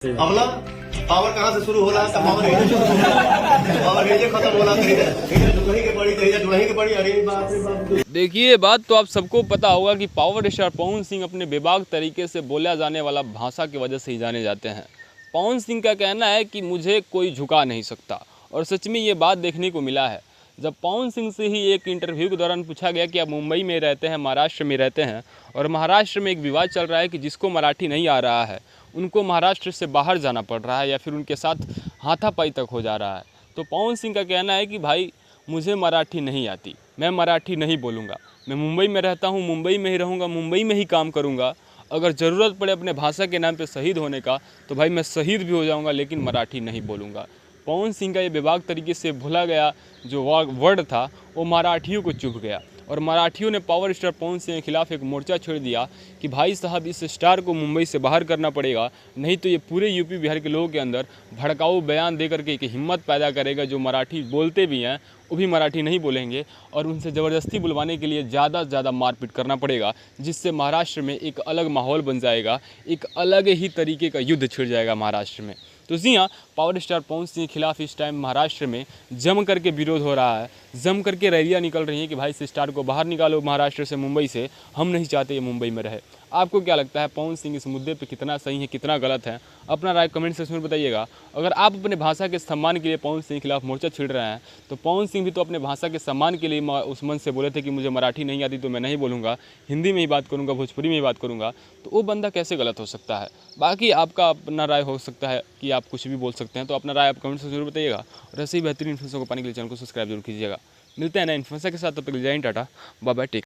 हमला पावर कहाँ से शुरू होला पावर यही शुरू होला पावर यही खत्म होला दुल्ही के पड़ी दुल्ही के पड़ी। अरे बाप रे बाप। देखिए बात तो आप सबको पता होगा कि पावर स्टार पवन सिंह अपने बेबाक तरीके से बोला जाने वाला भाषा की वजह से ही जाने जाते हैं। पवन सिंह का कहना है कि मुझे कोई झुका नहीं सकता और सच में ये बात देखने को मिला है। जब पवन सिंह से ही एक इंटरव्यू के दौरान पूछा गया कि आप मुंबई में रहते हैं, महाराष्ट्र में रहते हैं और महाराष्ट्र में एक विवाद चल रहा है कि जिसको मराठी नहीं आ रहा है उनको महाराष्ट्र से बाहर जाना पड़ रहा है या फिर उनके साथ हाथापाई तक हो जा रहा है, तो पवन सिंह का कहना है कि भाई मुझे मराठी नहीं आती, मैं मराठी नहीं बोलूँगा, मैं मुंबई में रहता हूँ, मुंबई में ही रहूँगा, मुंबई में ही काम करूँगा। अगर ज़रूरत पड़े अपने भाषा के नाम पे शहीद होने का तो भाई मैं शहीद भी हो जाऊँगा, लेकिन मराठी नहीं बोलूँगा। पवन सिंह का ये बेबाक तरीके से भूला गया जो वर्ड था वो मराठियों को चुभ गया और मराठियों ने पावर स्टार पवन सिंह के खिलाफ एक मोर्चा छेड़ दिया कि भाई साहब इस स्टार को मुंबई से बाहर करना पड़ेगा, नहीं तो ये पूरे यूपी बिहार के लोगों के अंदर भड़काऊ बयान दे करके एक हिम्मत पैदा करेगा। जो मराठी बोलते भी हैं वो भी मराठी नहीं बोलेंगे और उनसे ज़बरदस्ती बुलवाने के लिए ज़्यादा से ज़्यादा मारपीट करना पड़ेगा, जिससे महाराष्ट्र में एक अलग माहौल बन जाएगा, एक अलग ही तरीके का युद्ध छिड़ जाएगा महाराष्ट्र में। तो जी हाँ, पावर स्टार पवन सिंह के खिलाफ इस टाइम महाराष्ट्र में जम करके विरोध हो रहा है, जम करके रैलियाँ निकल रही हैं कि भाई इस स्टार को बाहर निकालो महाराष्ट्र से, मुंबई से, हम नहीं चाहते ये मुंबई में रहे। आपको क्या लगता है पवन सिंह इस मुद्दे पे कितना सही है, कितना गलत है? अपना राय कमेंट सेक्शन में बताइएगा। अगर आप अपने भाषा के सम्मान के लिए पवन सिंह के खिलाफ मोर्चा छेड़ रहे हैं तो पवन सिंह भी तो अपने भाषा के सम्मान के लिए उस मन से बोले थे कि मुझे मराठी नहीं आती तो मैं नहीं बोलूँगा, हिंदी में ही बात करूँगा, भोजपुरी में ही बात करूँगा, तो वो बंदा कैसे गलत हो सकता है? बाकी आपका अपना राय हो सकता है कि आप कुछ भी बोल सकते हैं, तो अपना राय आप कमेंट से जरूर बताइएगा और ऐसे ही बेहतरीन इन्फॉर्मेशन को पाने के लिए चैनल को सब्सक्राइब जरूर कीजिएगा। मिलते हैं ना इन्फॉर्मेशन के साथ, तब तक Jai Hind, tata, bye bye, take.